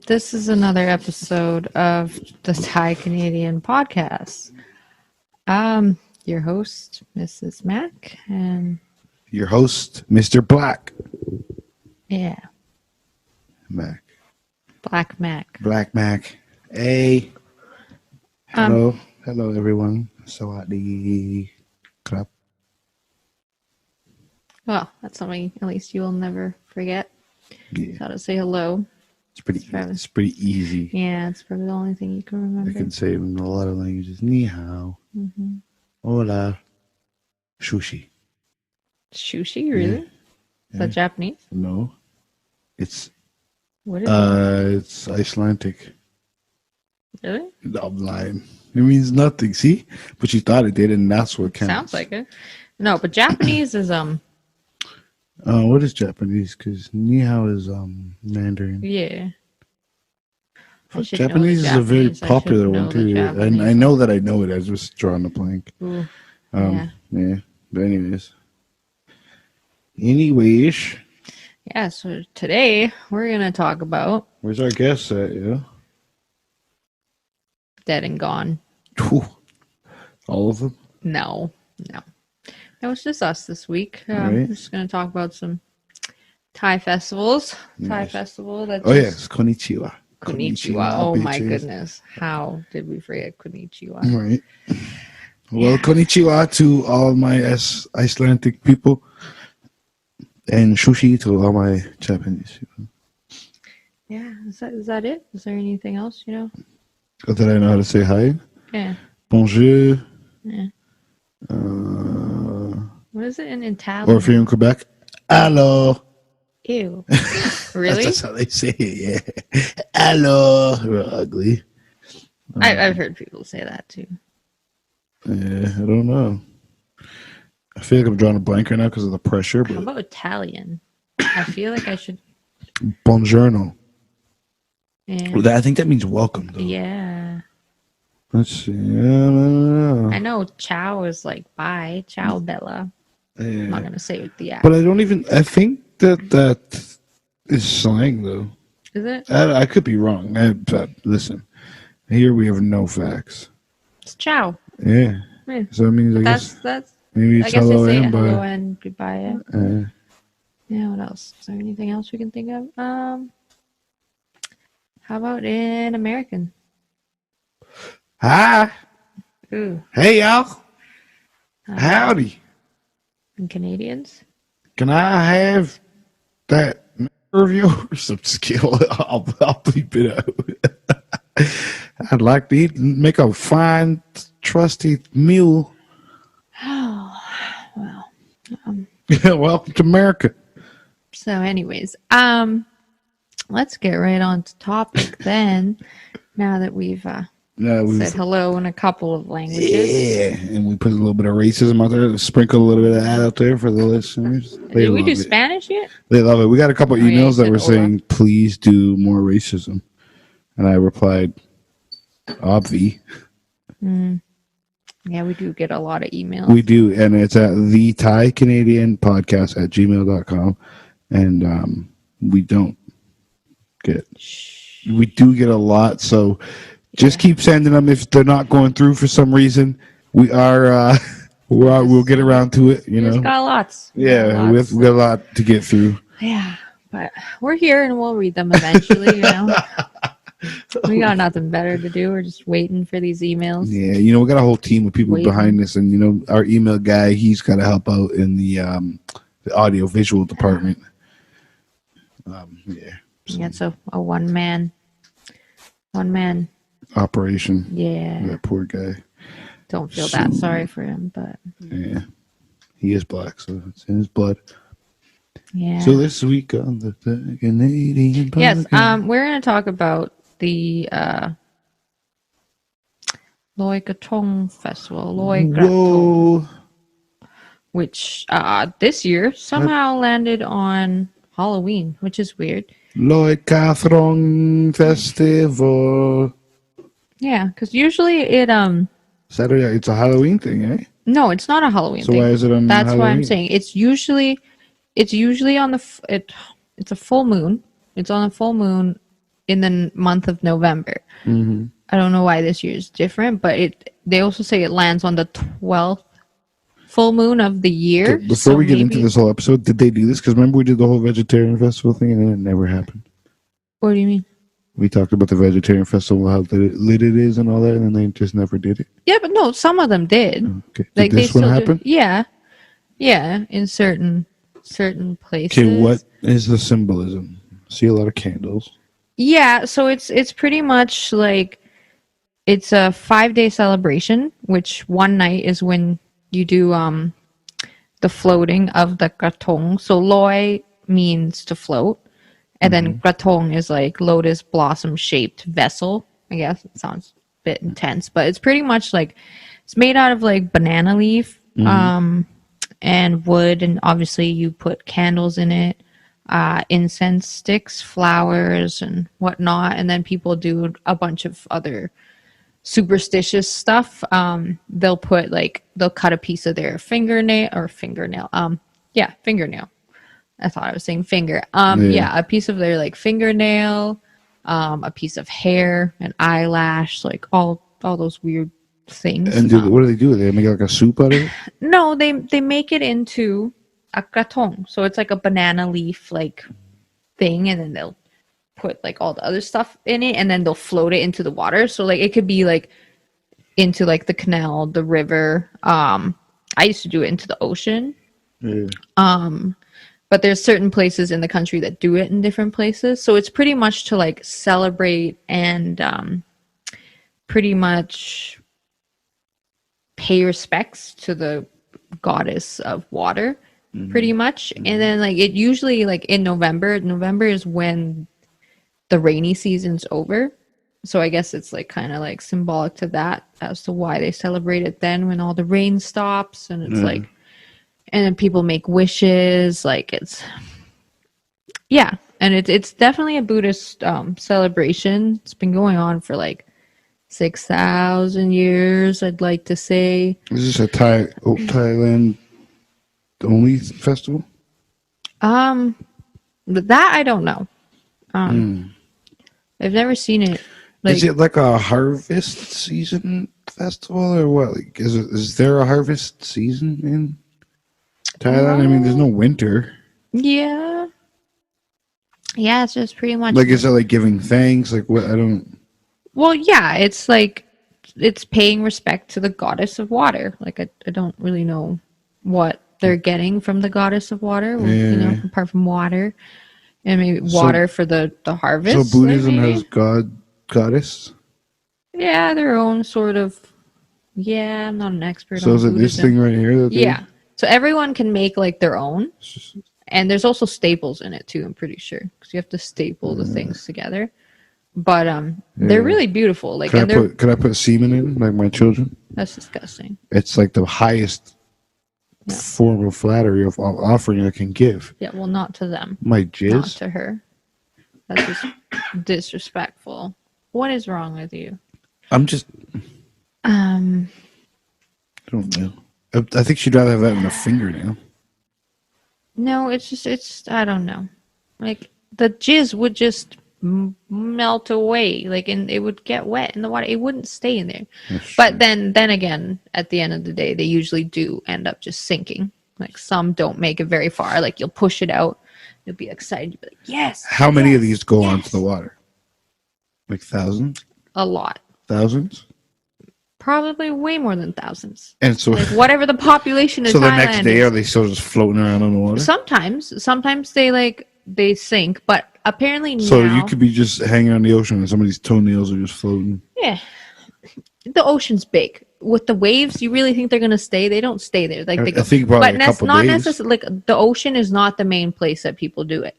This is another episode of the Thai Canadian podcast. Your host, Mrs. Mac, and your host, Mr. Black. Yeah. Mac. Black Mac. Black Mac. Hey. Hello. Hello, everyone. Sawadee krap. Well, that's something at least you will never forget. Yeah. How to say hello. It's pretty easy. Yeah, it's probably the only thing you can remember. I can say it in a lot of languages. Ni hao. Mm-hmm. Hola. Sushi. Sushi, really? Yeah. Is that Japanese? No. It's What is it? It's Icelandic. Really? I'm lying. It means nothing, see? But you thought it did, and that's what counts. Sounds like it. No, but Japanese is what is Japanese? Because ni hao is Mandarin. yeah. Japanese is a very popular one too, and I know that I know it. I was just drawing a blank. Ooh, yeah. But anyways. Yeah. So today we're gonna talk about Where's our guest at? Yeah. Dead and Gone. Whew. All of them. No. It was just us this week. Right. We're just gonna talk about some Thai festivals. Nice. Thai festival. That's Yes, konnichiwa. Konnichiwa. Oh bitches. my goodness! How did we forget Konnichiwa? Right. Well, konnichiwa to all my Icelandic people, and sushi to all my Japanese people. Yeah. Is that it? Is there anything else? You know? That I know how to say hi. Yeah. Bonjour. Yeah. What is it in Italian? Or if you're in Quebec, hello. Ew. Really? That's how they say it, yeah. Hello. We're ugly. I've heard people say that too. Yeah, I don't know. I feel like I'm drawing a blank right now because of the pressure. But how about Italian? I feel like I should. Buongiorno. Yeah. I think that means welcome, though. Yeah. Let's see. I don't know. I know ciao is like bye. Ciao, Bella. Yeah. I'm not going to say it with the app. But I think that is slang, though. Is it? I could be wrong. But listen, here we have no facts. It's ciao. Yeah. So it means that's maybe it's I guess hello they say and hello bye. and goodbye. Yeah, what else? Is there anything else we can think of? How about in American? Hi. Ooh. Hey, y'all. Howdy. And Canadians? Can I have that of yours? I'm just kidding. I'll bleep it out. I'd like to make a fine, trusty mule. Oh, well. Welcome to America. So, anyways, let's get right on to topic then. Now that we've said hello in a couple of languages. Yeah, and we put a little bit of racism out there, sprinkle a little bit of that out there for the listeners. Did we do Spanish yet? They love it. We got a couple emails that were saying, please do more racism. And I replied, obvi. Yeah, we do get a lot of emails. We do, and it's at the Thai Canadian podcast at gmail.com. And we don't get, we do get a lot. So just keep sending them. If they're not going through for some reason, we are, we'll get around to it, you know. We've got lots. Yeah, we got a lot to get through. Yeah, but we're here and we'll read them eventually, you know. We got nothing better to do. We're just waiting for these emails. Yeah, you know, we got a whole team of people behind this, and you know, our email guy, he's got to help out in the audio visual department. Yeah, it's a one man operation. Yeah, that poor guy. Don't feel that sorry for him, but yeah, he is black, so it's in his blood. Yeah. So this week on the Canadian podcast. Yes, we're going to talk about the Loy Kratong festival, Loy Kratong, which this year somehow landed on Halloween, which is weird. Loy Kratong Festival. Yeah, because usually it Saturday, it's a Halloween thing, eh? No, it's not a Halloween thing. So why is it on That's Halloween? why I'm saying it's usually on the it's a full moon. It's on a full moon in the month of November. Mm-hmm. I don't know why this year is different, but they also say it lands on the 12th full moon of the year. Before so we get into maybe, this whole episode, did they do this? Because remember we did the whole vegetarian festival thing, and then it never happened. what do you mean? We talked about the vegetarian festival, how lit it is, and all that, and then they just never did it. Yeah, but no, some of them did. Okay, did Like they this one still happen? do. Yeah, in certain places. Okay, what is the symbolism? See a lot of candles. Yeah, so it's pretty much like it's a 5-day celebration, which one night is when you do the floating of the kratong. So loy means to float, and then kratong is like lotus blossom shaped vessel. I guess it sounds a bit intense, but it's pretty much like it's made out of like banana leaf and wood, and obviously you put candles in it, incense sticks, flowers, and whatnot, and then people do a bunch of other superstitious stuff. They'll cut a piece of their fingernail. I thought I was saying finger. Yeah, a piece of their like fingernail, a piece of hair, an eyelash, like all those weird things. And what do they do? They make like a soup out of it? No, they make it into a kratong. So it's like a banana leaf like thing, and then they'll put like all the other stuff in it, and then they'll float it into the water. So like it could be like into like the canal, the river. I used to do it into the ocean. Yeah. But there's certain places in the country that do it in different places. So it's pretty much to like celebrate and pretty much pay respects to the goddess of water, pretty much. And then like it usually like in November is when the rainy season's over. So I guess it's like kind of like symbolic to that as to why they celebrate it then when all the rain stops, and it's like, and then people make wishes, like it's, yeah. And it's definitely a Buddhist celebration. It's been going on for like 6,000 years, I'd like to say. Is this a Thailand only festival? That I don't know. I've never seen it. Like, is it like a harvest season festival or what? Like, is there a harvest season in Thailand? I mean, there's no winter. Yeah, it's just pretty much Like, is it like giving thanks? Like, what? I don't. Well, yeah, it's like it's paying respect to the goddess of water. Like I don't really know what they're getting from the goddess of water, you know, apart from water, and maybe water for the harvest. So Buddhism has goddess. Yeah, their own sort of. Yeah, I'm not an expert. So on is it Buddhism. this thing right here? Yeah. So everyone can make like their own, and there's also staples in it too. I'm pretty sure because you have to staple the things together. But they're really beautiful. Like, can I put semen in like my children? That's disgusting. It's like the highest form of flattery of offering I can give. Yeah, well, not to them. My jizz. Not to her. That's just disrespectful. What is wrong with you? I'm just. I don't know. I think she'd rather have that than a fingernail. No, it's I don't know. Like the jizz would just melt away, like, and it would get wet in the water. It wouldn't stay in there. But then again, at the end of the day, they usually do end up just sinking. Like some don't make it very far. Like you'll push it out, you'll be excited, you'll be like, yes. How many of these go onto the water? Like thousands? A lot. Thousands? Probably way more than thousands. And so, like whatever the population is. So the next day, are they still just floating around on the water? Sometimes they sink, but apparently now. So you could be just hanging on the ocean and somebody's toenails are just floating. Yeah, the ocean's big. With the waves, you really think they're gonna stay? They don't stay there. Like they go. I think probably but a couple not days. necessarily. Like the ocean is not the main place that people do it.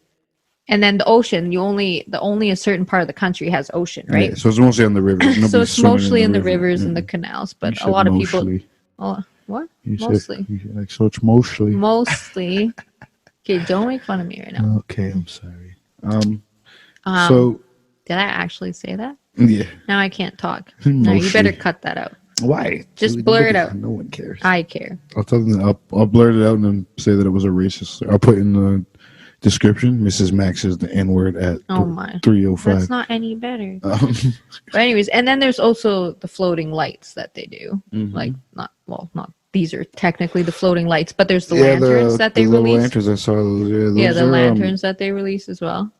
And then the ocean, only a certain part of the country has ocean, right? Yeah, so it's mostly on the rivers. So it's mostly in the rivers and the canals, but a lot of people. What? Mostly. So it's mostly. Mostly. Okay, don't make fun of me right now. Okay, I'm sorry. So. Did I actually say that? Yeah. Now I can't talk. No, you better cut that out. Why? Just blur it out. No one cares. I care. I'll tell them. I'll blur it out and then say that it was a racist. I'll put in the description. Mrs. Max says the N word at Oh my. 3:05. That's not any better. Um, But anyways, and then there's also the floating lights that they do. Mhm. Like not these are technically the floating lights, but there's the lanterns that they the little release. lanterns I saw. Those, Yeah, those the are, lanterns that they release as well.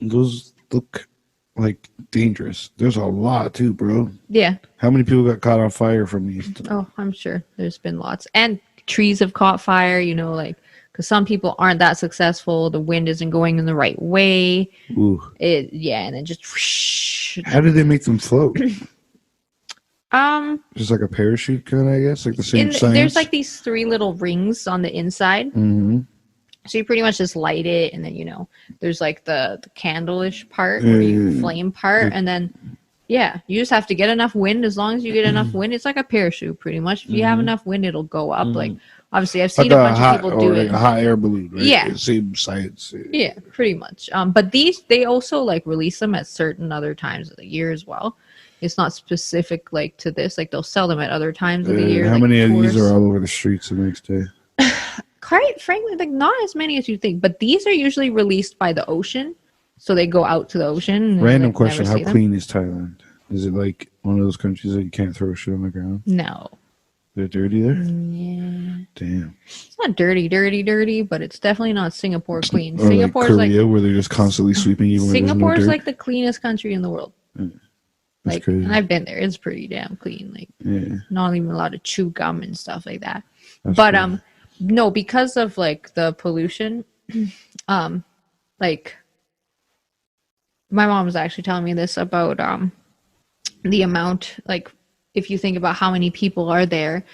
Those look like dangerous. There's a lot too, bro. Yeah. How many people got caught on fire from these? Oh, I'm sure there's been lots. And trees have caught fire, like because some people aren't that successful. The wind isn't going in the right way. Ooh. And then just whoosh, How do they make them float? um Just like a parachute kind of, I guess, like the same science. there's like these 3 little rings on the inside. Mm-hmm. So you pretty much just light it, and then there's like the candle-ish part where you flame part, and then you just have to get enough wind. As long as you get enough wind, it's like a parachute pretty much. If you have enough wind, it'll go up. Like obviously I've seen like a bunch of people do like it. a hot air balloon, right? Yeah. Same science. Yeah, pretty much. But they also like release them at certain other times of the year as well. It's not specific like to this. Like they'll sell them at other times of the year. How like many of these tourists. are all over the streets the next day? Quite frankly, like not as many as you think. But these are usually released by the ocean, so they go out to the ocean. And Random like, question: never how see clean is Thailand? Is it like one of those countries that you can't throw shit on the ground? No. They're dirty there. Yeah. Damn. It's not dirty, but it's definitely not Singapore clean. Or Singapore's like Korea, where they're just constantly sweeping even when there's no Singapore's dirt. like the cleanest country in the world. That's Like, crazy. and I've been there. It's pretty damn clean. Like, Yeah. not even a lot of chew gum and stuff like that. That's But cool. no, because of like the pollution, like my mom was actually telling me this about the amount, like if you think about how many people are there,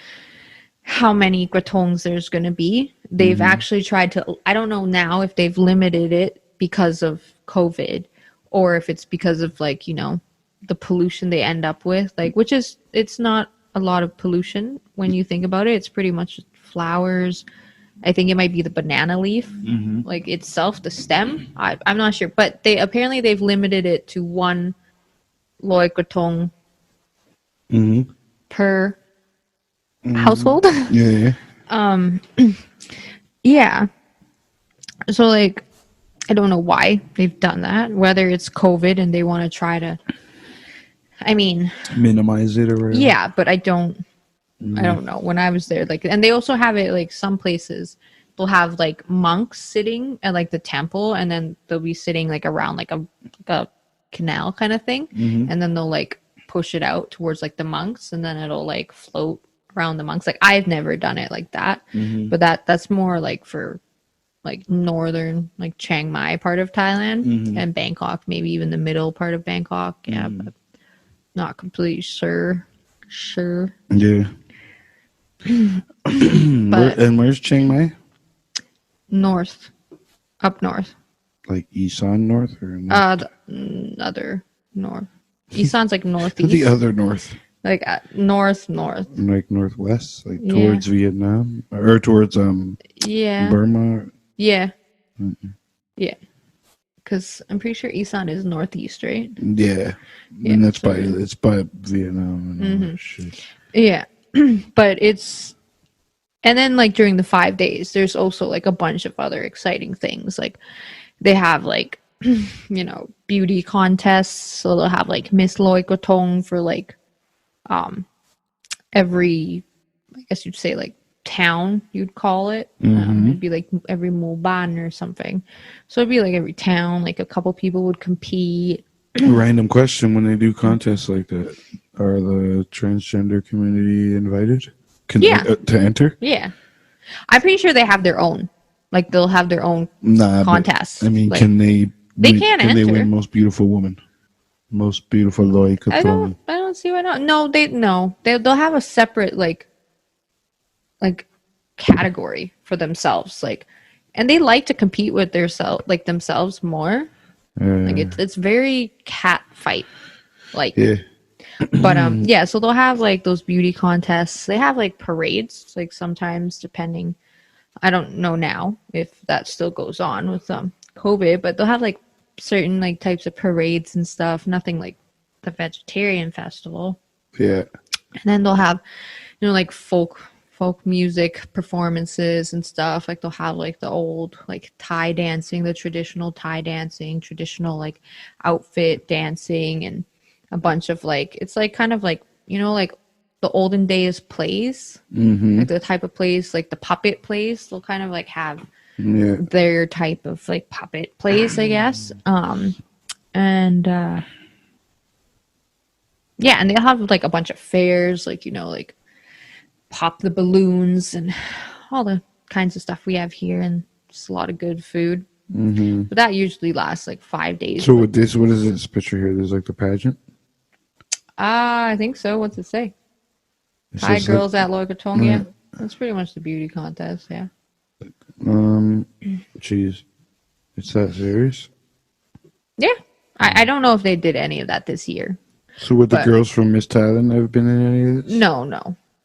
how many kratongs there's going to be. They've actually tried to, I don't know now if they've limited it because of COVID or if it's because of like, the pollution they end up with, like, which is, it's not a lot of pollution when you think about it. It's pretty much flowers. I think it might be the banana leaf, like itself, the stem. I'm not sure, but they've limited it to 1 Loy Kratong per household. Yeah. Yeah. So like, I don't know why they've done that. Whether it's COVID and they want to try to, I mean, Minimize it or whatever. yeah, but I don't know. When I was there, like, and they also have it like some places they'll have like monks sitting at like the temple, and then they'll be sitting like around like a canal kind of thing, and then they'll like push it out towards like the monks, and then it'll like float around the monks. Like I've never done it like that, but that's more like for like northern, like Chiang Mai part of Thailand and Bangkok, maybe even the middle part of Bangkok. Yeah, but not completely sure. Yeah. But Where's Chiang Mai? up north. Like Isan North or north? The other north. Isan's like northeast. The other north, like north. like northwest, like Yeah. towards Vietnam or towards Yeah. Burma. Yeah. Yeah. Because I'm pretty sure Isan is northeast, right? Yeah, Yeah, and that's so- it's by Vietnam and all that shit. Yeah. But and then like during the 5 days, there's also like a bunch of other exciting things. Like they have like, beauty contests. So they'll have like Miss Loy Kratong for like every, I guess you'd say like town, you'd call it. It'd be like every Moban or something. So it'd be like every town, like a couple people would compete. Random question: when they do contests like that, are the transgender community invited? Yeah. To enter? Yeah. I'm pretty sure they have their own. Like they'll have their own Nah, contests. I mean, Like, can they? They can they enter. win most beautiful woman? Most beautiful Loy I Kratong. don't see why not. No, they'll have a separate like category for themselves, like, and they like to compete with themselves more. Like it's very cat fight like. Yeah. But yeah, so they'll have like those beauty contests. They have like parades, like sometimes depending. I don't know now if that still goes on with COVID, but they'll have like certain like types of parades and stuff. Nothing like the vegetarian festival. Yeah. And then they'll have, like folk folk music performances and stuff. Like they'll have like the old like Thai dancing, the traditional Thai dancing, traditional like outfit dancing, and a bunch of like it's like kind of like like the olden days plays, like the type of plays like the puppet plays. They'll kind of like have their type of like puppet plays, I guess. And yeah, and they'll have like a bunch of fairs, like like pop the balloons and all the kinds of stuff we have here, and just a lot of good food. But that usually lasts like 5 days. So with this, what is this picture here? There's like the pageant. I think so. What's it say? Thai girls at Loy Kratong. Yeah, that's pretty much the beauty contest. Yeah. Jeez, it's that serious? Yeah, I don't know if they did any of that this year. So would the girls from Miss Thailand have been in any of this?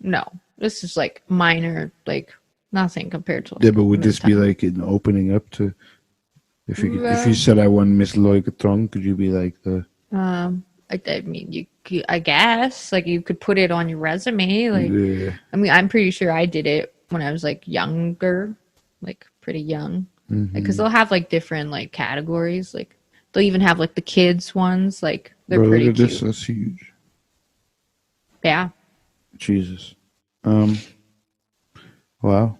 No. This is like minor, like nothing compared to. Like, yeah, but would this be like an opening up to? If you said I won Miss Loy Kratong, could you be like the? I mean, I guess like you could put it on your resume. Like, I mean, I'm pretty sure I did it when I was like younger, like pretty young, because they'll have like different like categories. Like they'll even have like the kids ones. Like they're pretty cute. This, that's huge. Yeah. Jesus. Wow.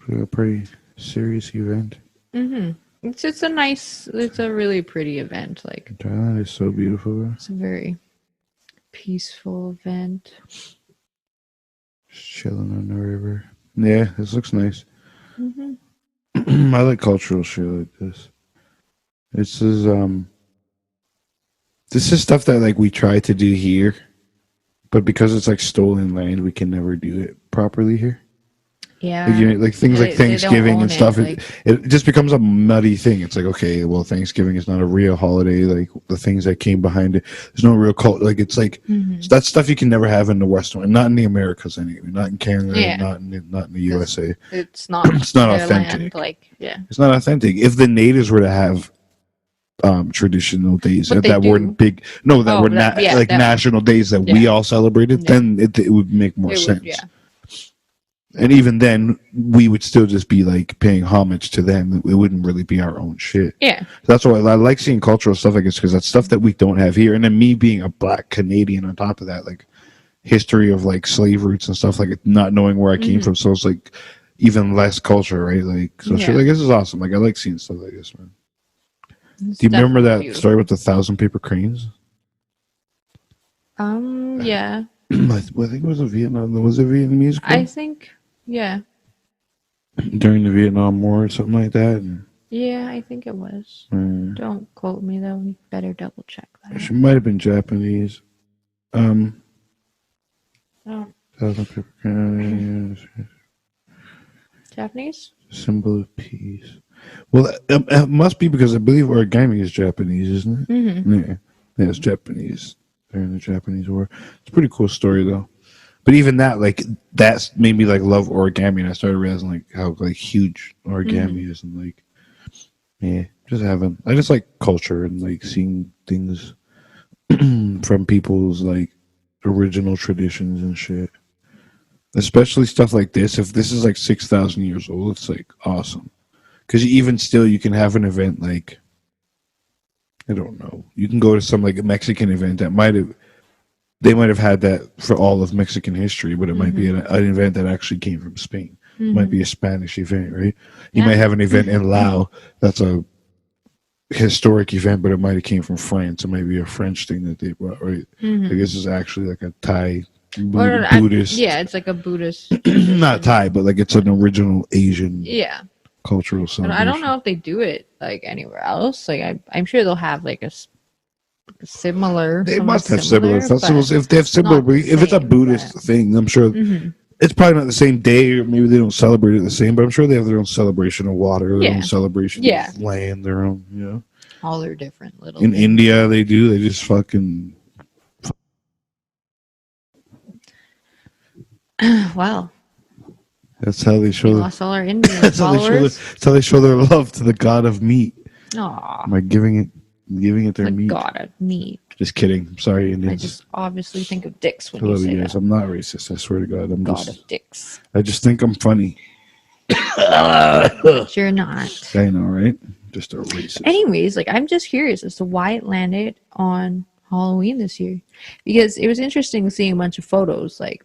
A pretty serious event. It's a really pretty event. Like Thailand is so beautiful. Bro. It's a very peaceful event. Just chilling on the river. Yeah, this looks nice. I like cultural shit like this. This is stuff that like we try to do here, but because it's like stolen land, we can never do it properly here. Yeah, like things like Thanksgiving and stuff. It just becomes a muddy thing. It's like, okay, well, Thanksgiving is not a real holiday. Like the things that came behind it, there's no real cult. Like it's like that stuff you can never have in the Western, not in the Americas anyway, not in Canada, not in the USA. It's not authentic. Land, it's not authentic. If the natives were to have traditional days that weren't big, were national days that we all celebrated, then it would make more sense. And even then, we would still just be like paying homage to them. It wouldn't really be our own shit. Yeah. That's why I like seeing cultural stuff like this, because that's stuff that we don't have here. And then me being a black Canadian on top of that, like history of like slave routes and stuff, like not knowing where I came from. So it's like even less culture, right? Like, so shit like this is awesome. Like I like seeing stuff like this, man. Do you remember that story with the 1,000 paper cranes? Yeah. I think it was a Vietnam. Was it Vietnamese? I think. Yeah. During the Vietnam War or something like that? Yeah, I think it was. Don't quote me, though. You better double check that. She might have been Japanese. Japanese? Symbol of peace. Well, it must be because I believe origami is Japanese, isn't it? Yeah, it's Japanese. During the Japanese War. It's a pretty cool story, though. But even that, like, that's made me like love origami, and I started realizing like how like huge origami is, and like, I just like culture and like seeing things from people's like original traditions and shit. Especially stuff like this. If this is like 6,000 years old, it's like awesome. Because even still, you can have an event like, I don't know, you can go to some like a Mexican event that they might have had that for all of Mexican history, but it might be an event that actually came from Spain. It might be a Spanish event, right? You might have an event in Laos that's a historic event, but it might have came from France. It might be a French thing that they brought, right? Like this is actually like a Thai Buddhist. It's like a Buddhist. Not Thai, but like it's an original Asian cultural celebration. I don't know if they do it like anywhere else. Like I'm sure they'll have like a similar. They must have similar festivals. If they have similar, if it's a Buddhist thing, I'm sure it's probably not the same day, or maybe they don't celebrate it the same. But I'm sure they have their own celebration of water, their own celebration of land, their own, all their different little. In India, they do. They just fucking. Wow. That's how they show. Lost all our Indian followers. That's how they show their love to the god of meat. Aww. By giving it Giving it their Like meat. God, meat. Just kidding. I'm sorry, I Indians. just obviously think of dicks when I you love say you guys. that. I'm not racist. I swear to God. God of dicks. I just think I'm funny. But you're not. I know, right? Just a racist. Anyways, like I'm just curious as to why it landed on Halloween this year, because it was interesting seeing a bunch of photos like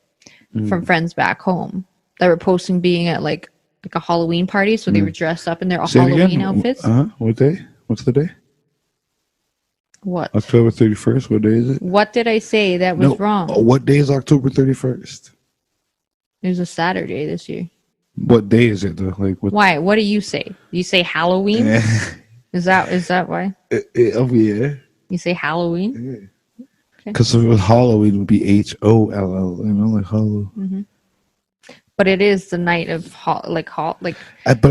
from friends back home that were posting being at like a Halloween party, so they were dressed up in their Say it Halloween again. outfits. What day? What's the day? What? October 31st. What day is it? What did I say that was wrong? What day is October 31st? It was a Saturday this year. What day is it though? Like what? Why? What do you say? You say Halloween? Is that why? Oh yeah. You say Halloween? Because if it was Halloween, it would be HOLL. You know, like Hollow. But it is the night of But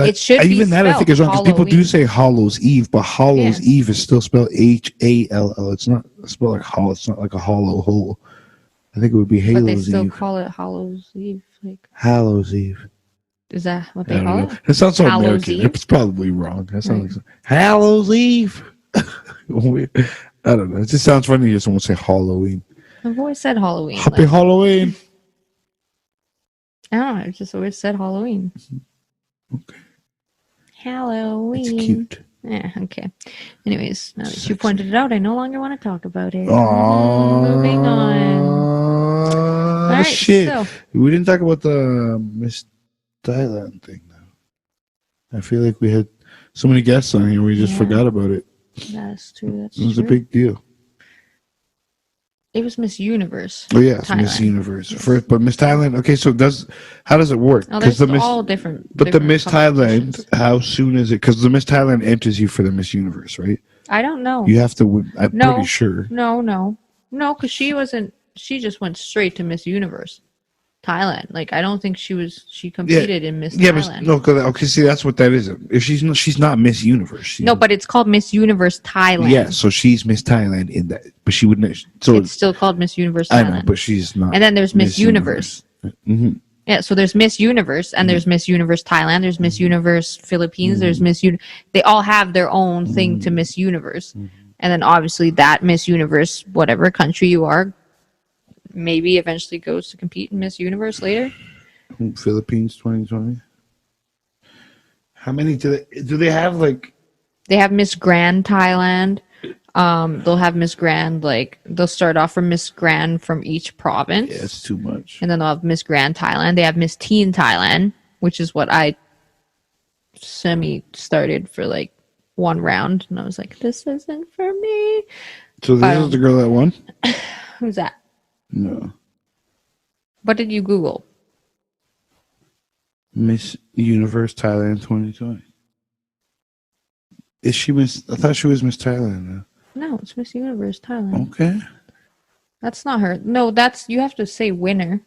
it should be even that I think is wrong because people do Halloween. say Hallows Eve, but Hallows Yeah. Eve is still spelled HALL. It's not spelled like hollow. It's not like a hollow hole. I think it would be But they Hallows still Eve. call it Hallows Eve. Like, Hallows Eve. is that what I they don't call know. it? It sounds so Hallows American. Eve? It's probably wrong. That sounds Right. like Hallows Eve. Weird. I don't know. It just sounds funny to hear someone say Halloween. I've always said Halloween. Happy Like, Halloween. I don't know. I've just always said Halloween. Okay. Halloween. It's cute. Yeah, okay. Anyways, now that you pointed it out, I no longer want to talk about it. Aww. Moving on. All right, shit. so- We didn't talk about the Miss Thailand thing, though. I feel like we had so many guests on here, we just Yeah. forgot about it. That's true. That's It was true. a big deal. It was Miss Universe. Oh yeah, it's Miss Thailand. Universe. First, but Miss Thailand. Okay, so how does it work? Oh, there's the Miss, all different. but the different Miss Thailand, competitions. how soon is it? Because the Miss Thailand enters you for the Miss Universe, right? I don't know. You have to win. I'm No. pretty sure. No, because she wasn't. She just went straight to Miss Universe Thailand. Like I don't think she competed in Miss Yeah, Thailand. but no. Okay, see, that's what that is. If she's not Miss Universe. No, but it's called Miss Universe Thailand. Yeah, so she's Miss Thailand in that, but she wouldn't. So It's still called Miss Universe I Thailand. know, but she's not. And then there's Miss Universe. Mm-hmm. Yeah, so there's Miss Universe, and there's Miss Universe Thailand, there's Miss Universe Philippines, there's Miss they all have their own thing to Miss Universe. And then obviously that Miss Universe, whatever country you are, maybe eventually goes to compete in Miss Universe later. Philippines 2020. How many do they have? Like They have Miss Grand Thailand. They'll have Miss Grand, like they'll start off from Miss Grand from each province. yeah, it's too much. And then they'll have Miss Grand Thailand. They have Miss Teen Thailand, which is what I started for like one round. And I was like, this isn't for me. So this is the girl that won. Who's that? No, What did you Google? Miss Universe Thailand 2020. Is she Miss? I thought she was Miss Thailand. No, it's Miss Universe Thailand. Okay. That's not her. No, you have to say winner.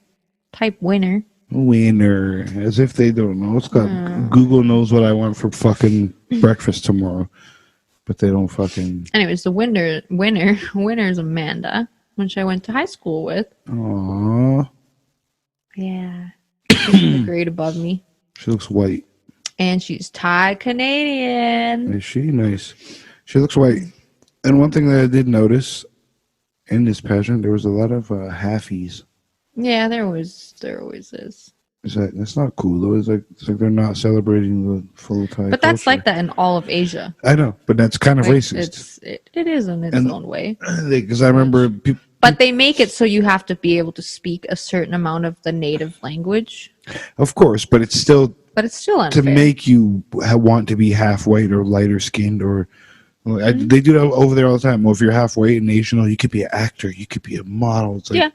Type winner. Winner, as if they don't know. It's got Google knows what I want for fucking breakfast tomorrow, but they don't fucking. Anyways, the winner is Amanda, which I went to high school with. Aww, Yeah. She's a grade above me. she looks white. And she's Thai Canadian. Is she nice? She looks white. And one thing that I did notice in this pageant, there was a lot of halfies. Yeah, there always is. That's not cool though. It's like they're not celebrating the full Thai. But that's culture. like that in all of Asia. I know, but that's kind of Like, racist. it is in its own way. Because I remember people. But they make it so you have to be able to speak a certain amount of the native language. Of course, but it's still But it's still unfair. to make you want to be half white or lighter skinned or. They do that over there all the time. Well, if you're half white and Asian, you could be an actor, you could be a model. It's like, Yeah.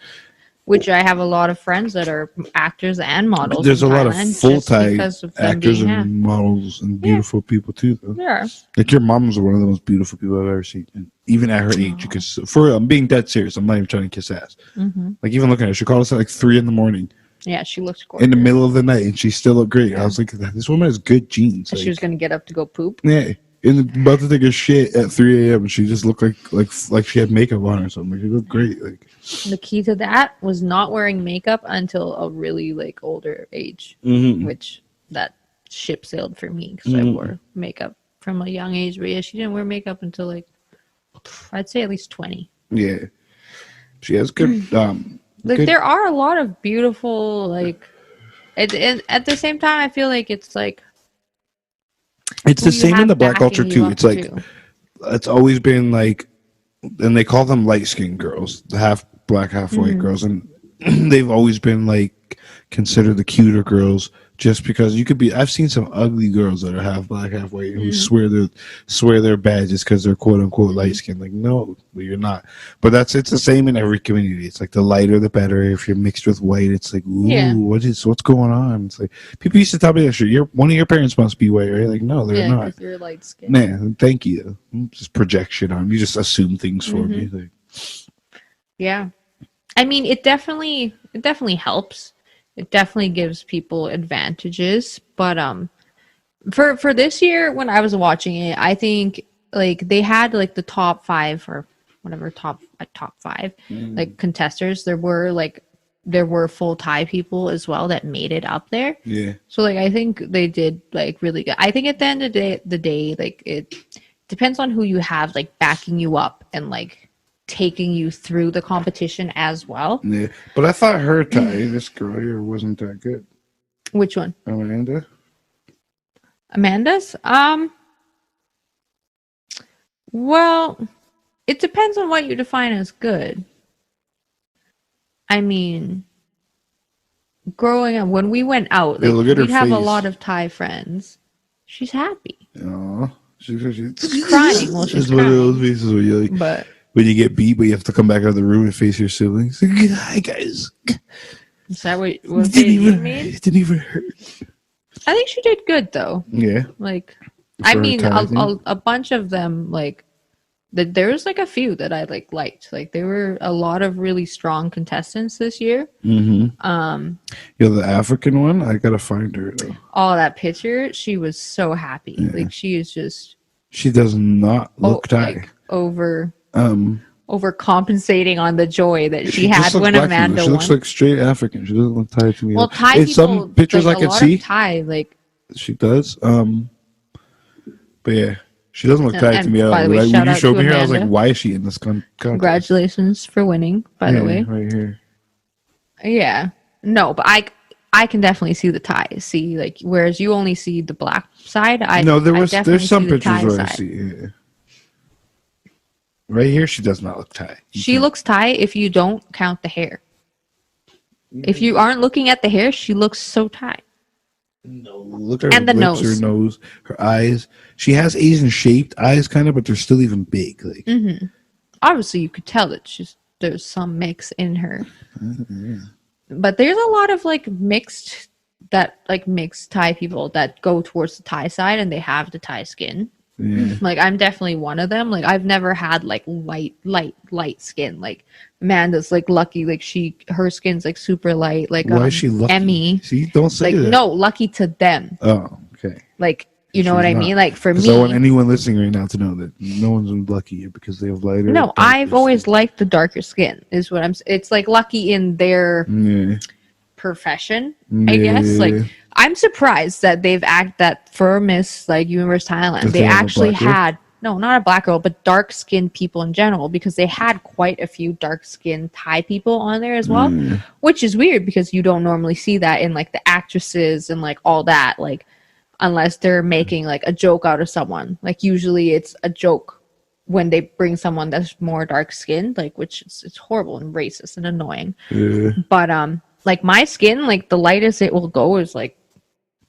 Which I have a lot of friends that are actors and models. there's a in lot of Thailand full just Thai because of them actors being and half. models and beautiful people too. Though. There are. Like your mom's one of the most beautiful people I've ever seen, and even at her age, you could. For real, I'm being dead serious. I'm not even trying to kiss ass. Like even looking at her, she called us at like 3 a.m. Yeah, she looks gorgeous. in the middle of the night, and she still looked great. I was like, this woman has good genes. She was going to get up to go poop. Yeah. About to take a shit at 3 a.m. She just looked like she had makeup on or something. She looked great. Like The key to that was not wearing makeup until a really like older age, which that ship sailed for me because I wore makeup from a young age. But yeah, she didn't wear makeup until like I'd say at least 20. Yeah, she has good. Like Good. there are a lot of beautiful like. At the same time, I feel like it's like It's who the you same in the have black culture backing you too. up It's like too. it's always been like, and they call them light skinned girls, the half black, half white girls, and they've always been like considered the cuter girls. Just because you could be, I've seen some ugly girls that are half black, half white, who swear they're bad just because they're quote unquote light skinned. Like, no, well, you're not. But it's the same in every community. It's like the lighter the better. If you're mixed with white, it's like, ooh, Yeah. what's going on? It's like people used to tell me that shit. One of your parents must be white, right? Like, no, they're Yeah, not. because you're light skinned. Man, thank you. Just projection on you. Just assume things for me. Like, Yeah. I mean, it definitely helps. It definitely gives people advantages, but for this year when I was watching it, I think like they had like the top 5 or whatever top 5 like contestants. There were full Thai people as well that made it up there. yeah, So like I think they did like really good. I think at the end of the day like it depends on who you have like backing you up and like taking you through the competition as well. yeah. But I thought her Thai, this girl here, wasn't that good. Which one? Amanda. Amanda's? Well, it depends on what you define as good. I mean, growing up, when we went out, Yeah, like look at her we'd have a face. lot of Thai friends. She's happy. Aw. She's Crying while she's It's one of those crying. faces where you like But when you get beat, but you have to come back out of the room and face your siblings. Like, hi guys. is that what they mean? It didn't even hurt. I think she did good though. Yeah. Like, For I her mean, Thai thing? a bunch of them like there was like a few that I like liked. Like there were a lot of really strong contestants this year. Yo, the African one, I gotta find her though. Oh, that picture, she was so happy. Yeah. Like she is just She does not look Thai. like overcompensating on the joy that she just had looks when black to me. Amanda She looks won. like straight African. She doesn't look Thai to me. Well, Thai In people, some pictures like, I a can lot see, of Thai, like, she does. But yeah, she doesn't look Thai to and me at all. by the way, Like, shout when you out showed to me her, I was like, Amanda. why is she in this contest? Congratulations for winning, by the way. Right here. Yeah, no, but I can definitely see the Thai. See, like, whereas you only see the black side. There's some pictures Thai where I side. see. Yeah. Right here, she does not look Thai. She looks Thai if you don't count the hair. If you aren't looking at the hair, she looks so Thai. No, look at her And the lips, nose. her nose, her eyes. She has Asian shaped eyes, kind of, but they're still even big. Like, Obviously, you could tell that there's some mix in her. But there's a lot of like mixed Thai people that go towards the Thai side and they have the Thai skin. yeah. Like I'm definitely one of them. Like I've never had like light skin. Like Amanda's like lucky. Like her skin's like super light. Like Why is she lucky? Emmy. See, don't say Like that. no, lucky to them. Oh, okay. Like you know what I mean? Like for Because I want me, anyone listening right now to know that no one's lucky here because they have lighter. no, darker I've always skin. liked the darker skin. Is what I'm. It's like lucky in their Yeah. profession, I guess. Yeah. Like I'm surprised that that for Miss like Universe Thailand, Does they they have a actually black girl? had no, not a black girl, but dark skinned people in general, because they had quite a few dark skinned Thai people on there as well, which is weird because you don't normally see that in like the actresses and like all that, like unless they're making like a joke out of someone. Like usually it's a joke when they bring someone that's more dark skinned, like which it's horrible and racist and annoying. Yeah. But like my skin, like the lightest it will go is like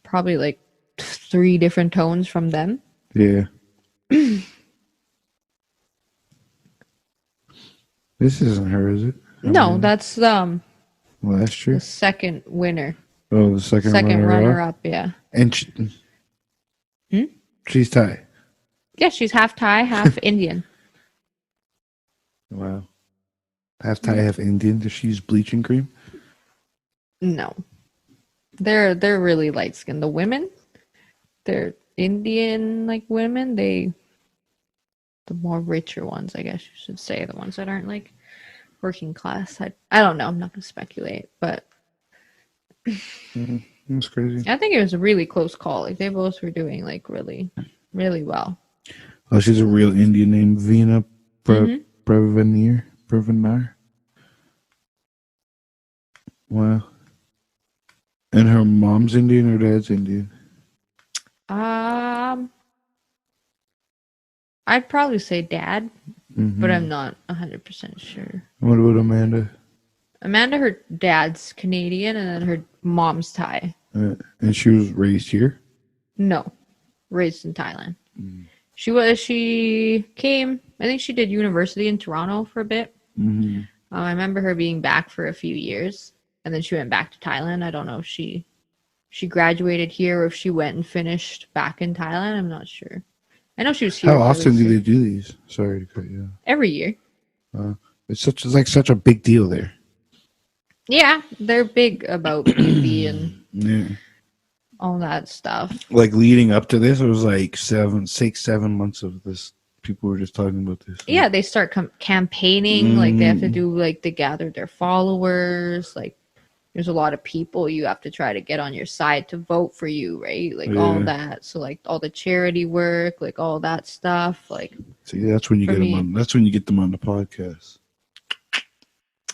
probably like 3 different tones from them. Yeah. This isn't her, is it? No, that's Last year. the second winner. Oh, the second Runner up, yeah. And she's Thai. Yeah, she's half Thai, half Indian. Wow. Half Thai, half Indian. Does she use bleaching cream? No. They're really light skinned. The women, they're Indian like women, the more richer ones, I guess you should say, the ones that aren't like working class. I don't know, I'm not gonna speculate, but That's crazy. I think it was a really close call. Like they both were doing like really, really well. Oh, she's a real Indian named Veena Prevenir. Wow. And her mom's Indian or dad's Indian? I'd probably say dad, Mm-hmm. but I'm not 100% sure. What about Amanda? Amanda, her dad's Canadian, and then her mom's Thai. And she was raised here? No, raised in Thailand. She came, I think she did university in Toronto for a bit. Mm-hmm. I remember her being back for a few years, and then she went back to Thailand. I don't know if she graduated here or if she went and finished back in Thailand. I'm not sure. I know she was here. How often do they do these? Sorry to cut you off. Every year. It's such a big deal there. Yeah, they're big about beauty and all that stuff. Like leading up to this, it was like 7 months of this. People were just talking about this. Yeah, they start campaigning. Like they have to do they gather their followers. Like there's a lot of people you have to try to get on your side to vote for you, right? Like all that. So like all the charity work, like all that stuff. Like see, that's when you get them on. That's when you get them on the podcast.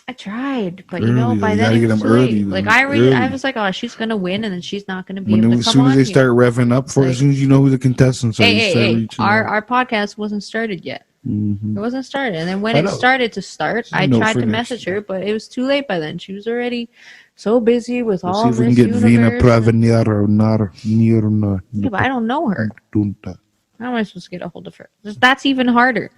I tried, but early, by then it was early. Like I was like, oh, she's gonna win, and then she's not gonna be able to come on. As soon as they start revving up for it, as soon as you know who the contestants are, our podcast wasn't started yet. Mm-hmm. It wasn't started, and then when it started, I tried to message her, but it was too late by then. She was already so busy with all this. See if we can get Vina Pravenir or not. Yeah, but I don't know her. How am I supposed to get a hold of her? That's even harder.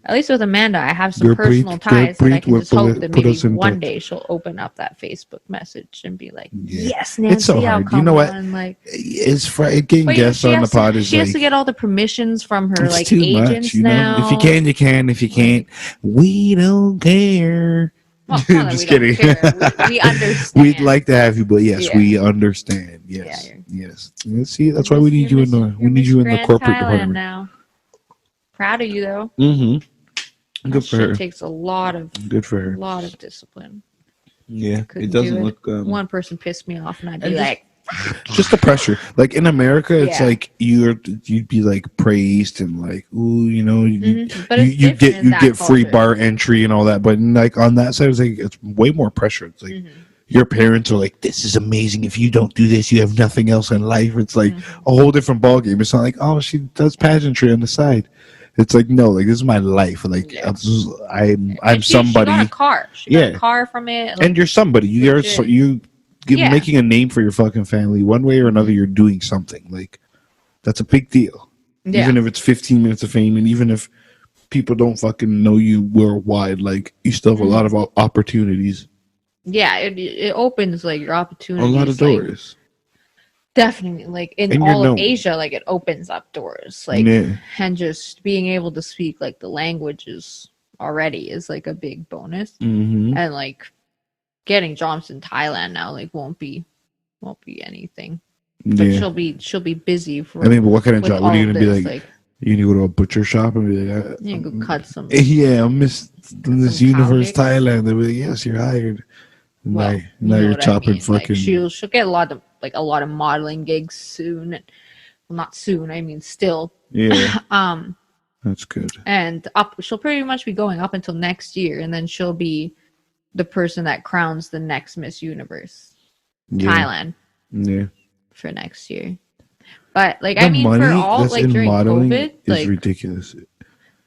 At least with Amanda, I have some personal ties that I can just hope that maybe one day she'll open up that Facebook message and be like, yes, Nancy, it's so hard. You know what? Like, getting guests on the pod is she has to get all the permissions from her like agents much, now. If you can, you can. If you can't, we don't care. Well, just kidding. We understand. We'd like to have you, but yes, we understand. Yes, yes. See, that's why we need you in the corporate department now. Proud of you, though. Mm-hmm. Good for her. It takes a lot of discipline. Yeah, it doesn't look. One person pissed me off, and I'd be like. Just the pressure. Like in America, it's like you'd be like praised and like, ooh, you get free bar entry and all that. But like on that side, it's way more pressure. It's like your parents are like, this is amazing. If you don't do this, you have nothing else in life. It's like a whole different ballgame. It's not like, oh, she does pageantry on the side. It's like, no, like this is my life. Like I'm somebody. She got a car. She got a car from it. Like, and you're somebody. You're making a name for your fucking family. One way or another, you're doing something. Like, that's a big deal. Yeah. Even if it's 15 minutes of fame, and even if people don't fucking know you worldwide, like, you still have a lot of opportunities. Yeah, it opens, like, your opportunities. A lot of doors. Definitely. Like, in all of Asia, like, it opens up doors. Like, and just being able to speak, like, the languages already is, like, a big bonus. Mm-hmm. And, like, getting jobs in Thailand now won't be anything. But she'll be busy for. I mean, but what kind of job? What are you gonna be like? You gonna go to a butcher shop and be like, you can go cut some. Yeah, Miss Universe Thailand. They'll be like, yes, you're hired. Now you're chopping fucking. Like, she'll get a lot of modeling gigs soon. Well, not soon. I mean, still. Yeah. That's good. And she'll pretty much be going up until next year, and then she'll be the person that crowns the next Miss Universe Thailand for next year. But like, I mean, for all like during COVID, is ridiculous.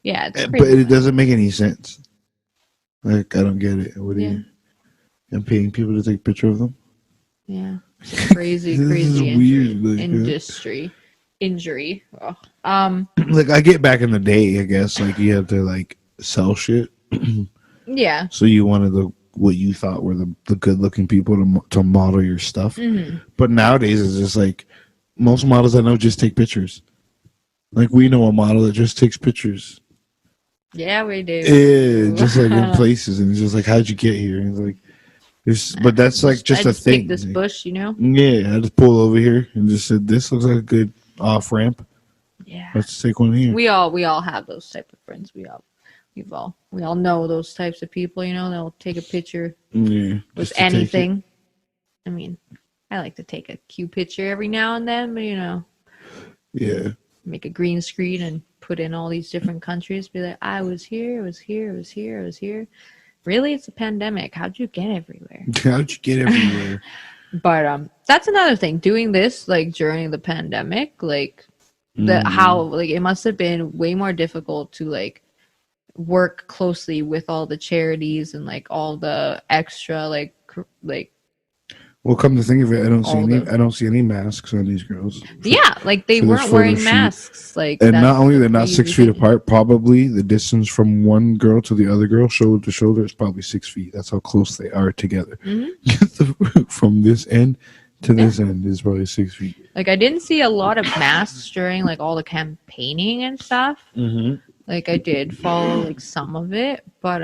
Yeah, it's but it doesn't make any sense. Like, I don't get it. What do you? I'm paying people to take a picture of them. Yeah, crazy industry injury. Oh. Like, I get back in the day, I guess. Like, you had to like sell shit. Yeah. So you wanted what you thought were the good looking people to model your stuff. Mm-hmm. But nowadays it's just like most models I know just take pictures. Like, we know a model that just takes pictures. Yeah, we do. Yeah, just like in places, and it's just like, how'd you get here? And it's like, but that's like just a thing. Pick this bush, Yeah, I just pull over here and just said, this looks like a good off ramp. Yeah, let's take one here. We all have those type of friends. We all know those types of people. They'll take a picture with anything. I mean, I like to take a cute picture every now and then, but make a green screen and put in all these different countries, be like, I was here, I was here, I was here, I was here. Really, it's a pandemic. How'd you get everywhere? How'd you get everywhere? But that's another thing. Doing this like during the pandemic, like how like it must have been way more difficult to like work closely with all the charities and like all the extra like Well, come to think of it, I all don't see any masks on these girls. yeah, like they for this weren't photo wearing shoot. masks. Like, And that's not only the they're not crazy 6 feet thing. apart, probably the distance from one girl to the other girl, shoulder to shoulder, is probably 6 feet. That's how close they are together. From this end to this end is probably 6 feet. Like, I didn't see a lot of masks during like all the campaigning and stuff. Like, I did follow like some of it, but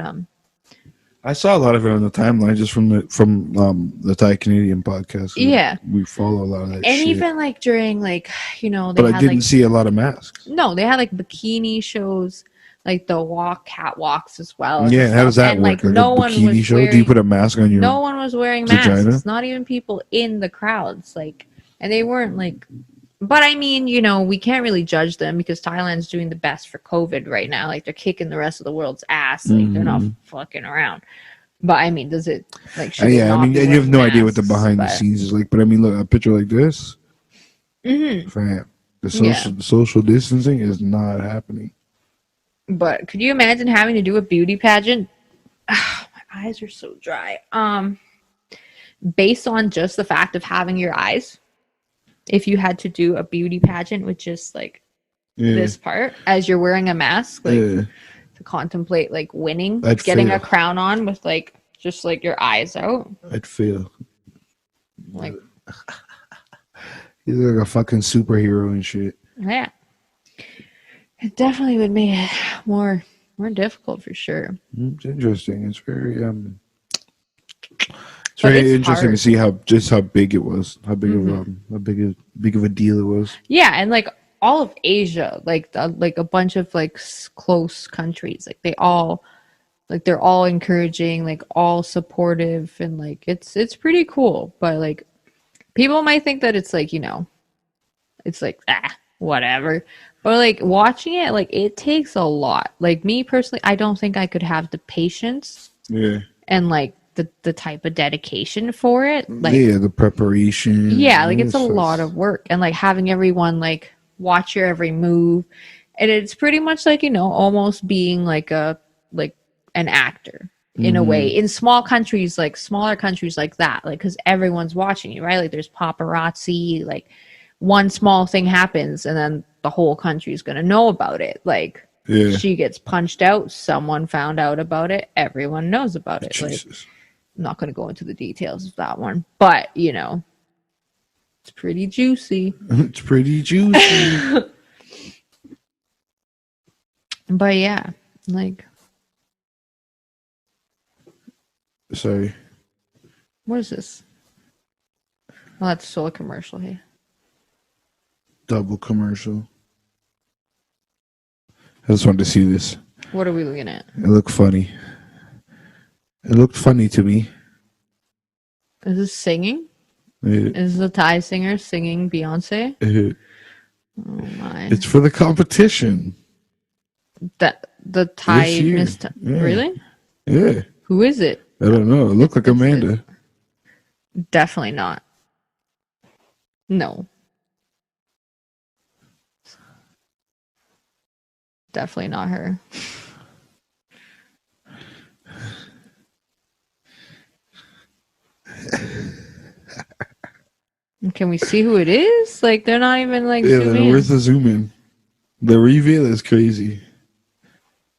I saw a lot of it on the timeline just from the Thai Canadian podcast. Yeah. We follow a lot of that and shit. even like during like they But I had didn't like see a lot of masks. no, they had like bikini shows, like the catwalks as well. Yeah, how does that and, work? Like, Like a bikini show? Do you put a mask on your no one was wearing vagina? masks. Not even people in the crowds. Like, and they weren't like. But I mean, we can't really judge them because Thailand's doing the best for COVID right now. Like, they're kicking the rest of the world's ass. Like, they're not fucking around. But I mean, does it like? Should yeah, I mean, and you have no idea what the masks? behind the scenes is like. But I mean, look, a picture like this, fam, the social distancing is not happening. But could you imagine having to do a beauty pageant? My eyes are so dry. Based on just the fact of having your eyes, if you had to do a beauty pageant with just like this part as you're wearing a mask, like to contemplate like winning, getting a crown on with like just like your eyes out, I'd fail. Like, he's like a fucking superhero and shit. Yeah, it definitely would make it more difficult for sure. It's interesting. It's very it's very interesting to see how big it was, how big of a deal it was. Yeah, and like all of Asia, like a bunch of like close countries, like they're all encouraging, like all supportive, and like it's pretty cool. But like people might think that it's like it's like whatever. But like watching it, like it takes a lot. Like me personally, I don't think I could have the patience. Yeah. And like the type of dedication for it. Like the preparation. Yeah, like it's a lot of work. And like having everyone like watch your every move. And it's pretty much like, almost being like an actor in a way. In smaller countries like that, like because everyone's watching you, right? Like there's paparazzi, like one small thing happens and then the whole country is going to know about it. Like she gets punched out, someone found out about it, everyone knows about it. Jesus. Like I'm not going to go into the details of that one, but it's pretty juicy. It's pretty juicy. But yeah, like sorry. What is this? Well, that's still a commercial here. Double commercial. I just wanted to see this. What are we looking at? It looked funny. It looked funny to me. Is this singing? Is the Thai singer singing Beyonce? Oh my! It's for the competition. The Thai Miss Really? Yeah. Who is it? I don't know. It looked like Amanda. Definitely not. No. Definitely not her. Can we see who it is? Like they're not even like zooming. Where's the zoom in? The reveal is crazy.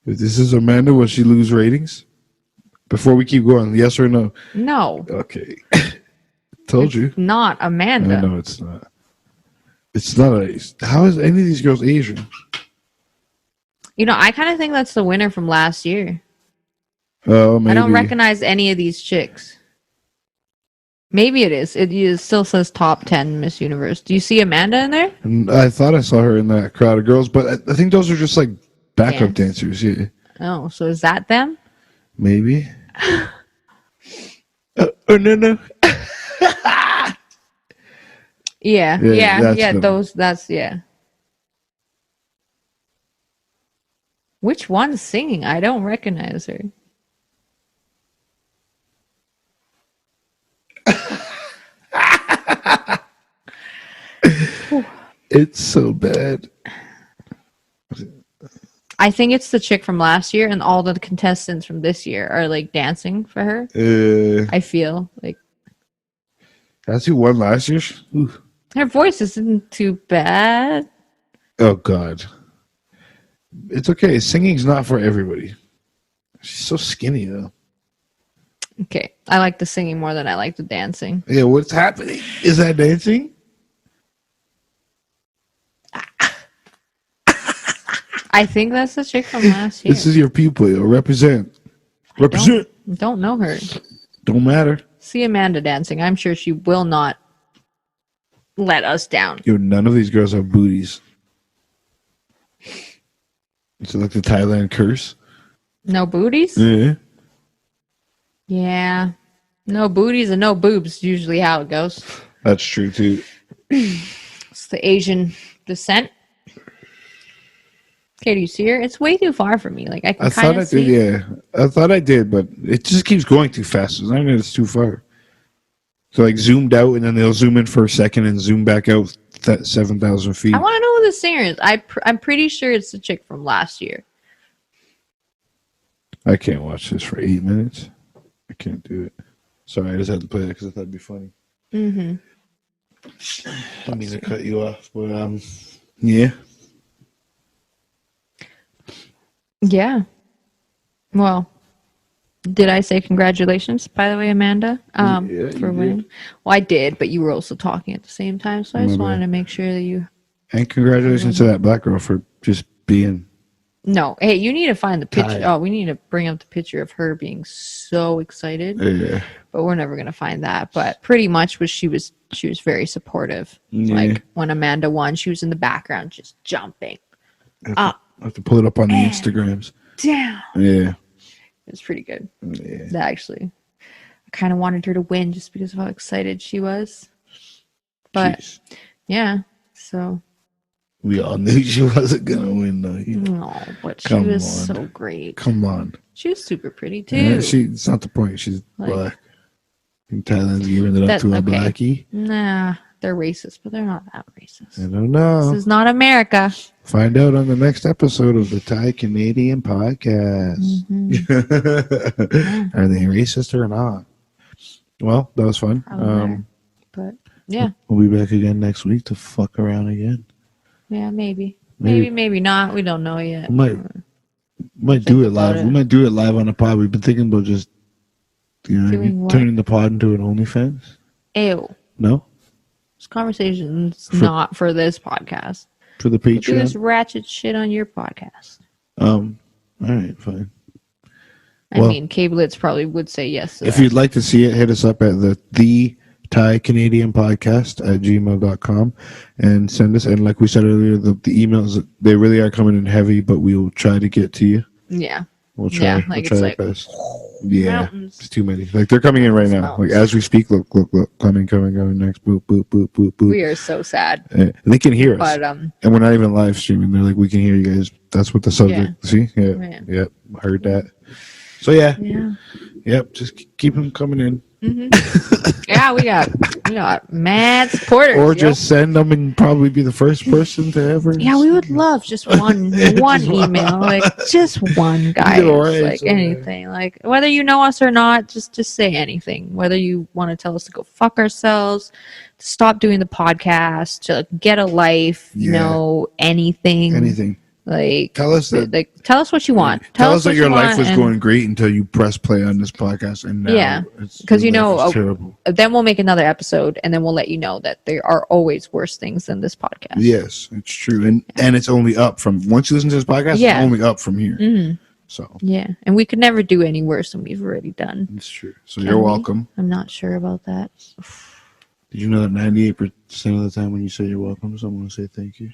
If this is Amanda, will she lose ratings? Before we keep going, yes or no? No. Okay. Told you. Not Amanda. No, it's not. It's not how is any of these girls Asian? I kind of think that's the winner from last year. Oh, maybe. I don't recognize any of these chicks. Maybe it is. It still says top 10 Miss Universe. Do you see Amanda in there? I thought I saw her in that crowd of girls, but I think those are just like backup dancers. Yeah. Oh, so is that them? Maybe. Oh no. Yeah. That's Which one's singing? I don't recognize her. It's so bad. I think it's the chick from last year, and all the contestants from this year are like dancing for her. I feel like that's who won last year. Ooh. Her voice isn't too bad. Oh God, it's okay. Singing's not for everybody. She's so skinny though. Okay, I like the singing more than I like the dancing. Yeah, what's happening? Is that dancing? I think that's the chick from last year. This is your pupil. Represent. Represent. Don't know her. Don't matter. See Amanda dancing. I'm sure she will not let us down. Yo, none of these girls have booties. Is it like the Thailand curse? No booties? Yeah. Yeah. No booties and no boobs, usually how it goes. That's true too. It's the Asian descent. Okay, do you see her? It's way too far from me. Like I can kind of see. Yeah, I thought I did, but it just keeps going too fast. It's not even it's too far. So like zoomed out, and then they'll zoom in for a second and zoom back out 7,000 feet. I want to know who the singer is. I'm pretty sure it's the chick from last year. I can't watch this for 8 minutes. I can't do it. Sorry, I just had to play that because I thought it'd be funny. Mm-hmm. I didn't mean to cut you off, but yeah. Yeah. Well, did I say congratulations, by the way, Amanda, for winning? Did. Well, I did, but you were also talking at the same time, so I just wanted to make sure that you... And congratulations to that black girl for just being... No. Hey, you need to find the picture. Oh, we need to bring up the picture of her being so excited. Yeah. But we're never going to find that. But pretty much she was very supportive. Yeah. Like, when Amanda won, she was in the background just jumping up. I have to pull it up on the Instagrams. Down. Yeah. It was pretty good. Yeah. Actually, I kind of wanted her to win just because of how excited she was. But, jeez. Yeah, so. We all knew she wasn't going to win, though. No, but she was so great. Come on. She was super pretty, too. Yeah, it's not the point. She's like, black. In Thailand's giving it up to a blackie. Nah, they're racist, but they're not that racist. I don't know. This is not America. Find out on the next episode of the Thai Canadian podcast. Mm-hmm. Are they racist or not? Well, that was fun. But yeah, we'll be back again next week to fuck around again. Yeah, maybe not. We don't know yet. We might do it live. We might do it live on the pod. We've been thinking about just turning the pod into an OnlyFans. Ew. No. This conversation's not for this podcast. For the Patreon? Do this ratchet shit on your podcast. All right, fine. I mean, Cablets probably would say yes to if you'd like to see it, hit us up at the Thai Canadian podcast at gmail.com and send us. And like we said earlier, the emails, they really are coming in heavy, but we'll try to get to you. Yeah. We'll try. Yeah, like we'll try it's our like best. Yeah, mountains. It's too many. Like they're coming in right now. Like as we speak, look, coming next. Boop, boop, boop, boop, boop. We are so sad. And they can hear us, but and we're not even live streaming. They're like, we can hear you guys. That's what the subject. Yeah. See, yep, heard that. So yep. Just keep them coming in. Mm-hmm. Yeah, we got mad supporters. Or just send them and probably be the first person to ever. Yeah, we would love just one email, like just one guy, like anything, like whether you know us or not, just say anything. Whether you want to tell us to go fuck ourselves, to stop doing the podcast, to get a life, anything. Like tell us what you want. Tell us that your life was going great until you press play on this podcast, and now because terrible. Then we'll make another episode, and then we'll let you know that there are always worse things than this podcast. Yes, it's true, and it's only up from once you listen to this podcast. It's only up from here. Mm-hmm. So and we could never do any worse than we've already done. It's true. So you're welcome. I'm not sure about that. Did you know that 98% of the time when you say you're welcome, someone will say thank you?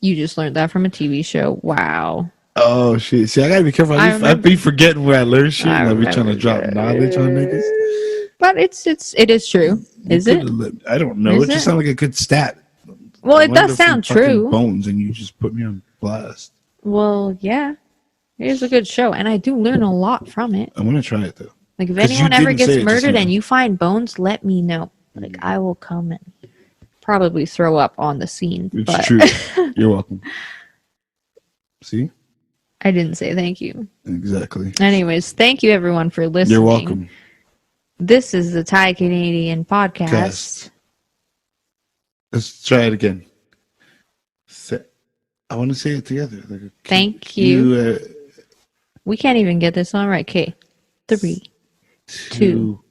You just learned that from a TV show. Wow. Oh, shit. See, I gotta be careful. I be forgetting where I learned shit. I be trying to drop knowledge on niggas. But it is true. Is it? I don't know. It just sounds like a good stat. Well, it does sound true. Bones, and you just put me on blast. Well, yeah. It is a good show, and I do learn a lot from it. I'm gonna try it though. Like, if 'Cause you anyone ever didn't say gets it just murdered now. and you find bones, let me know. Like, I will come and probably throw up on the scene. It's But true. You're welcome. See? I didn't say thank you. Exactly. Anyways, thank you everyone for listening. You're welcome. This is the Thai Canadian podcast. Cast. Let's try it again. I want to say it together. Like thank you. We can't even get this on right. Okay. 3, 2,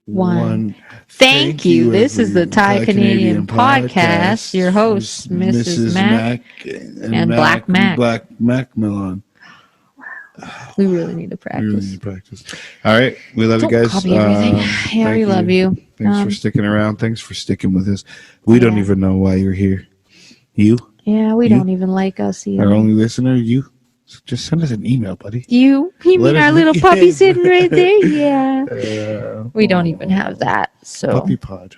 1. Thank you. This is the Thai Canadian podcast. Your host, Mrs. Mac and Black Mac. Black Mac Millon. We really need to practice. All right. We love you guys. Copy everything. Yeah, we love you. Thanks for sticking around. Thanks for sticking with us. We don't even know why you're here. You? Yeah, we don't even like us either. Our only listener, you? So just send us an email, buddy. You mean our little puppy sitting right there? Yeah. We don't even have that. So Puppy pod.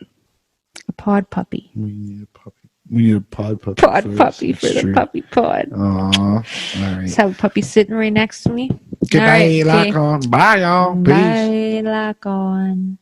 A pod puppy. We need a puppy. We need a pod puppy. Pod puppy for the puppy pod. Aw. All right. Let's have a puppy sitting right next to me. Goodbye, Lacon. Bye, y'all. Peace. Bye, Lacon.